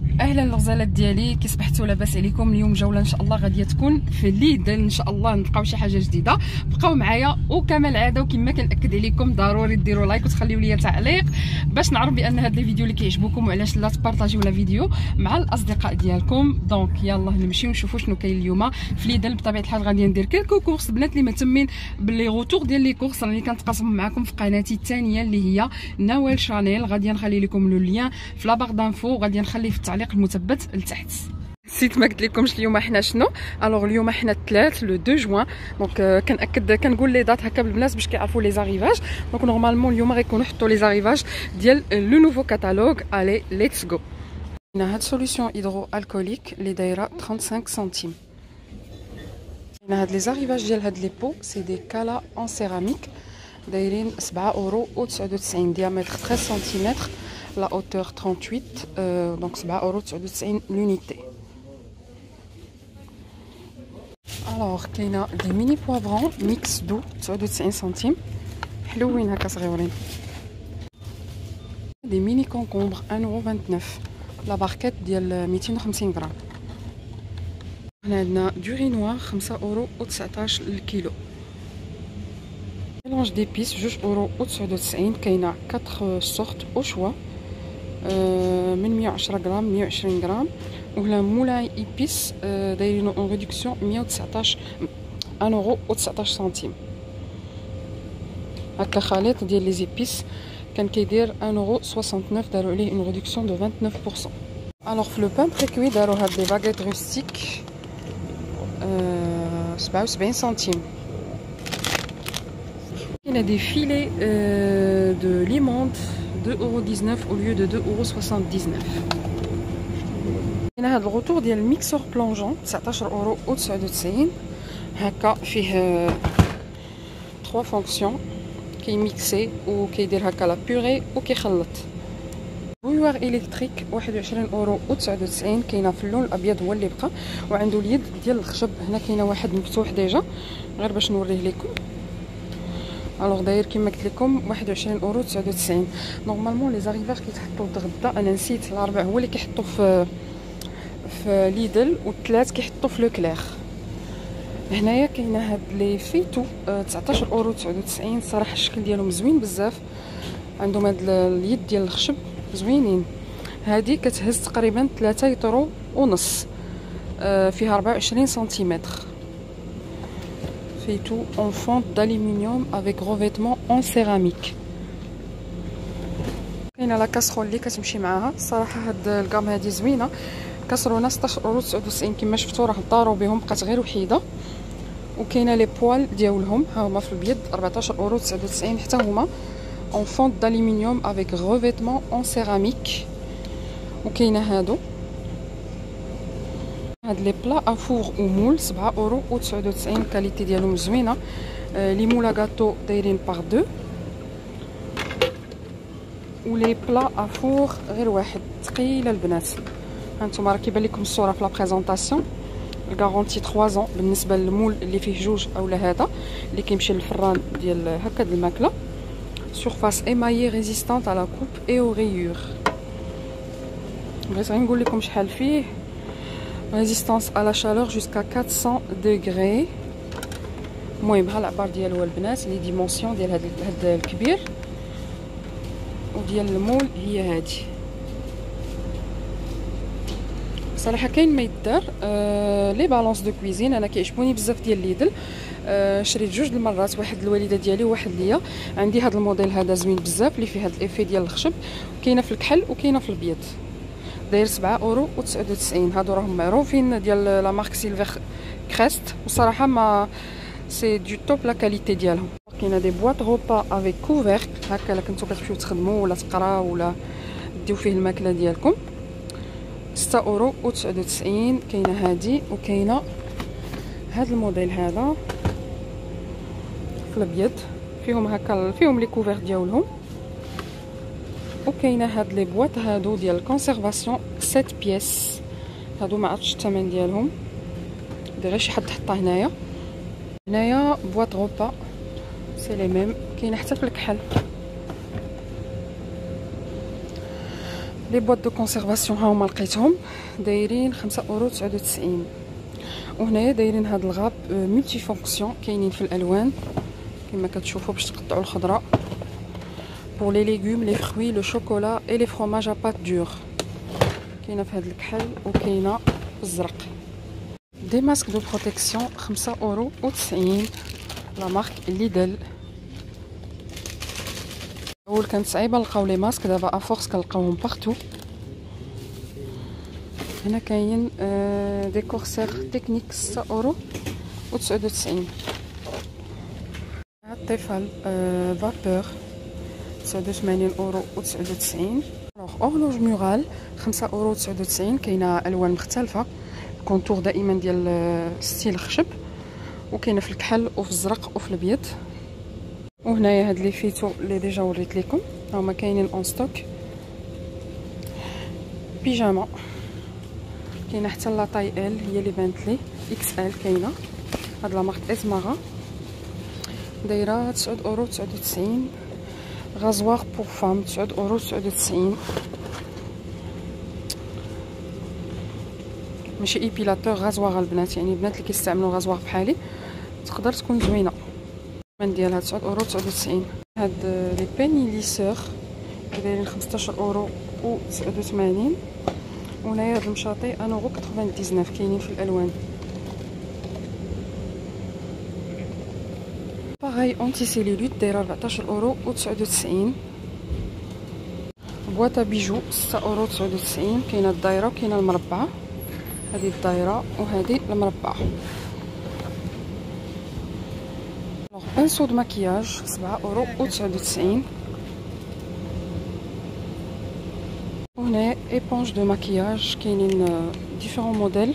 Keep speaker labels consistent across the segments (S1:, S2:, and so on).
S1: اهلا الغزالات ديالي، كي صبحتوا لاباس عليكم؟ اليوم جوله ان شاء الله غاديه تكون في ليدل، ان شاء الله نلقاو شي حاجه جديده. بقاو معايا، وكما العاده وكما كنأكد عليكم ضروري ديروا لايك وتخليوا لي تعليق باش نعرف بان هاد لي فيديو اللي كيعجبوكم، وعلاش لا تبارطاجيو لا فيديو مع الاصدقاء ديالكم. دونك يلا نمشيو نشوفوا شنو كاين اليوم في ليدل. بطبيعه الحال غادي ندير كلكو كورس بنات اللي مهتمين باللي غوتور ديال لي كورس راني كنتقاسم معكم في قناتي الثانيه اللي هي نوال شانيل. غادي نخلي لكم لو لين في لا باغ دانفو، وغادي نخلي في التعليق المثبت لتحت. نسيت ما قلت لكمش اليوم حنا شنو. الوغ اليوم حنا الثلاث لو 2 جوان، دونك كنأكد كنقول لي دات هكا بالبنات باش كيعرفوا لي زاريفاج. دونك نورمالمون اليوم غيكونوا حطوا لي زاريفاج ديال لو نوفو كاتالوج. الي ليتس جو. هنا هاد سوليسيون هيدرو الكوليك اللي دايره 35 سنتيم. هنا هاد لي زاريفاج ديال هاد لي بو سي دي كالا اون سيراميك دايرين 7,99€، ديامتر 13 سنتيمتر، لا hauteur 38، دونك 7,99€ l'unité. الوغ كاينه دي ميني بوافرون ميكس دو 99 سنتيم، حلوين هكا صغيورين. دي ميني كونكومبر 1,29€، لا باركيت ديال 250 غرام. هنا عندنا دوري نوار 5,19€ الكيلو. ميلونج ديبيس 2,99€، كاينه 4 سورت او شوا، من 110 غرام 120 غرام. وهنا مولاي ايبيس دايرينو اون ريدكسيون 119 1,19 سنتيم. هكا خليط ديال لي زيبيس كان كيدير 1,69€، داروا عليه اون ريدكسيون دو 29%. الوغ في لو بان بريكوي داروا هاد لي باغيت روستيك 77 سنتيم. كاينه دي فيلي دو ليموند 2,19€ au lieu de 2,79€. هنا هاد الغوتور ديال الميكسور بلونجون 19,99€. هكا فيه 3 فونكسيون، كيميكسي وكيدير هكا لا بوري وكيخلط. بويوار الكتريك 21,99€، كاينه في اللون الابيض هو اللي بقى، وعنده اليد ديال الخشب. هنا كاينه واحد مفتوح ديجا غير باش نوريه لكم. الوغ داير كيما قلت لكم 21,99€. نورمالمون لي زاريفاج كيتحطوا الغدا، انا نسيت الاربع هو اللي كيحطوا في ليدل، والثلاث كيحطوا في لو كلير. هنايا كاينه هاد لي فيتو 19,99€. صراحه الشكل ديالهم زوين بزاف، عندهم هاد اليد ديال الخشب زوينين. هادي كتهز تقريبا 3,5 €، فيها 24 سنتيمتر. فيتو en fonte d'aluminium avec revêtement en céramique. كاينه لا كاسرول اللي كتمشي معاها. الصراحه هاد الكام هادي زوينه، كسرونا 16,99€ كما شفتوا، راه داروا بهم بقات غير وحيده. وكاينه لي بوال ديالهم ها هما في البيض 14,99€ حتى هما en fonte d'aluminium avec revêtement en céramique. وكاينه هادو هاد لي بلا افور ومول 7,99€، الكاليتي ديالهم زوينه. لي مولا غاتو دايرين باغ 2، ولي بلا افور غير واحد، ثقيله البنات. هانتوما راه كيبان لكم الصوره في لا بريزونطاسيون. الغارونتي 3 زون بالنسبه للمول اللي فيه جوج اولا هذا اللي كيمشي للفران ديال هكا د الماكله. سورفاس ايمايي ريزيستانت على كوب اي او ريور. بغيت غير نقول لكم شحال فيه. ريزيستانس على شالور جوسكا 400 دوغري. المهم ها العبار ديالو البنات، لي ديمونسيون ديال هاد الكبير وديال المول هي هادي. صراحه كاين ما يدار لي بالونس دو كويزين، انا كيعجبوني بزاف ديال ليدل. شريت جوج المرات، واحد الوالده ديالي وواحد ليا. عندي هذا الموديل هذا زوين بزاف اللي فيه هذا الافي ديال الخشب، كاينه في الكحل وكاينه في الابيض، داير 7,99€. هادو راهم معروفين ديال لا مارك سيلفر كريست، وصراحه ما سي دو توب لا كاليتي ديالهم. كاينه دي بواط غوبا افيك كوفرك، هكا الا كنتو كتمشيو تخدموا ولا تقراو ولا ديو فيه الماكله ديالكم 6,99€. كاينه هادي، وكاينه هاد الموديل هذا في الابيض، فيهم هكا فيهم لي كوفر ديالهم. وكاينه هاد لي بواط هادو ديال الكونسيرفاسيون 7 بياس، هادو ما عرفتش الثمن ديالهم، غير شي حد حطها هنايا. هنايا بواط غوبا سي لي ميم، كاينه حتى في الكحل. لي بواط دو كونسيرفاسيون ها هما لقيتهم دايرين 5.99€. وهنايا دايرين هاد الغاب ملتي فونكسيون كاينين في الالوان كما كتشوفوا باش تقطعوا الخضره. pour les légumes les fruits le chocolat et les fromages à pâte dure. كاينه في هاد الكحل وكاينه الزرق. دي ماسك دو بروتيكسيون 5.90€ لا مارك ليدل. اول كانت صعيبه نلقاو لي ماسك، دابا افورس كنلقاوهم بارتو. هنا كاين دي كورسير تكنيك 6.99€. الطفل فابور 89.99€. اورلوج مورال 5.99€. كاينه الوان مختلفه، كونتور دائما ديال ستيل خشب، وكاينه في الكحل وفي الزرق وفي الابيض. وهنايا هاد لي فيتو اللي ديجا وريت لكم هما كاينين اون ستوك. بيجاما كاينه حتى لا طاي ال هي اللي بانت لي اكس ال. كاينه هاد لا مارك ازمارا دايره 9.99€. غازوار بور فام 9.99€. ماشي ايبيلاتور، غازوار البنات، يعني البنات اللي كيستعملوا غازوار بحالي تقدر تكون زوينه. الثمن ديالها 9.99€. هاد لي بيني ليسور دايرين 15.89€. وهنايا هاد المشاطي 1.99€. كاينين في الالوان. باغاي اونتي سيلوليت دايره 14.99€. بواطه بيجو 6.99€. كاينه الدايره وكاينه المربعه. هذه الدايره وهذه المربعه. بانسو د مكياج 7.99€. وهنا ايبونج دو مكياج كاينين ديفيرون موديل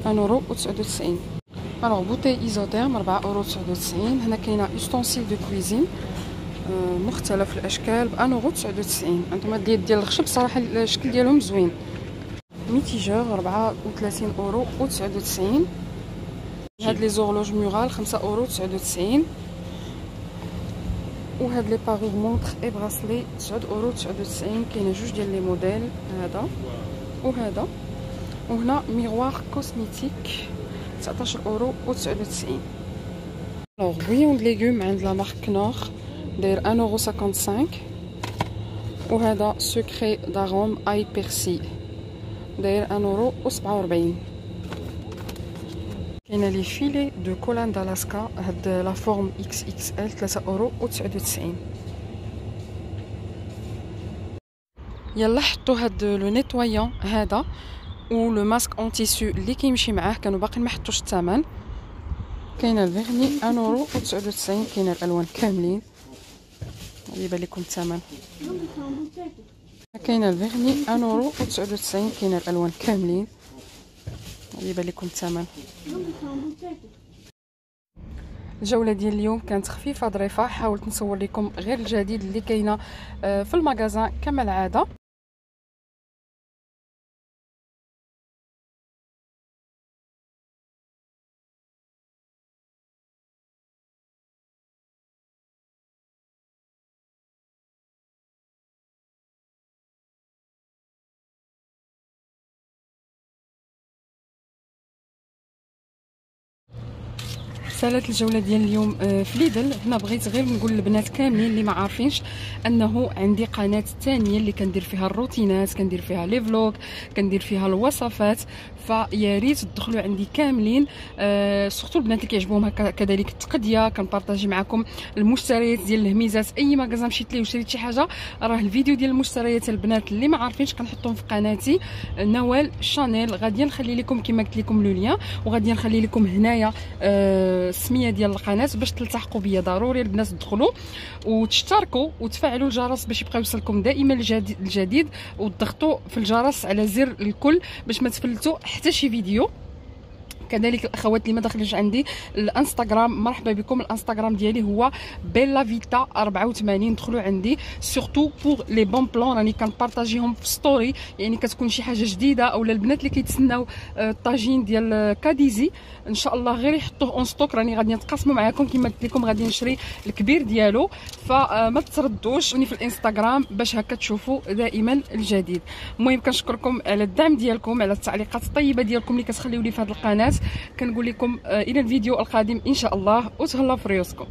S1: 1.99€. الوغ بوتي ايزوتيرم 4.99€. هنا كاينه استونسيل دو كويزين مختلف الاشكال ب 1.99€. عندهم هاد اليد ديال الخشب صراحه الشكل ديالهم زوين. ميتيجور 34.99€. هاد لي زورلوج مورال 5.99€. وهاد لي باغور مونطر اي براسلي 9.99€. كاينه جوج ديال لي موديل، هذا وهذا. وهنا ميغوار كوسميتيك 19.99€. الوغ بويون د ليغوم عند لا مارك نور داير 1.55€. وهذا سكري داروم اي بيرسي داير 1.47€. كاينه لي فيلي دو كولان دالاسكا هاد لا فورم اكس اكس ال 3.99€. يلا حطوا هاد لو نيتويون هذا و لو ماسك اون تيسو اللي كيمشي معاه، كانوا باقي ما حطوش الثمن. كاينه الفيرني 1.99€. كاينه الالوان كاملين، يبان لكم الثمن. كاينه الفيرني 1.99€. كاينه الالوان كاملين، يبان لكم الثمن. الجوله ديال اليوم كانت خفيفه ظريفه، حاولت نصور لكم غير الجديد اللي كاينه في المغازان كما العاده. رسالة الجولة ديال اليوم في ليدل. هنا بغيت غير نقول للبنات كاملين اللي ما عارفينش انه عندي قناة ثانية اللي كندير فيها الروتينات، كندير فيها لي فلوغ، كندير فيها الوصفات، فيا ريت تدخلوا عندي كاملين. سورتو البنات اللي كيعجبوهم هكا كذلك التقديه، كنبارطاجي معكم المشتريات ديال الهميزات. اي ماغازان مشيت ليه وشريت شي حاجه راه الفيديو ديال المشتريات البنات اللي ما عارفينش كنحطهم في قناتي نوال شانيل. غادي نخلي لكم كما قلت لكم لو لين، وغادي نخلي لكم هنايا السميه ديال القناه باش تلتحقوا بيا. ضروري البنات تدخلوا وتشتركوا وتفعلوا الجرس باش يبقى يوصلكم دائما الجديد، وتضغطوا في الجرس على زر الكل باش ما تفلتوا حتى شي فيديو. كذلك الاخوات اللي ما دخلوش عندي الانستغرام مرحبا بكم. الانستغرام ديالي هو بيلا فيتا 84. دخلوا عندي سورتو بوغ لي بون بلون، راني كنبارطاجيهم في ستوري، يعني كتكون شي حاجه جديده اولا البنات اللي كيتسناو الطاجين ديال كاديزي ان شاء الله غير يحطوه اون ستوك، راني غادي نتقاسموا معكم كما قلت لكم، غادي نشري الكبير ديالو، فما تردوش في الانستغرام باش هكا تشوفوا دائما الجديد. المهم كنشكركم على الدعم ديالكم، على التعليقات الطيبه ديالكم اللي كتخليو لي في هذه القناه. كنقول لكم الى الفيديو القادم ان شاء الله، وتهلاو في ريوسكم.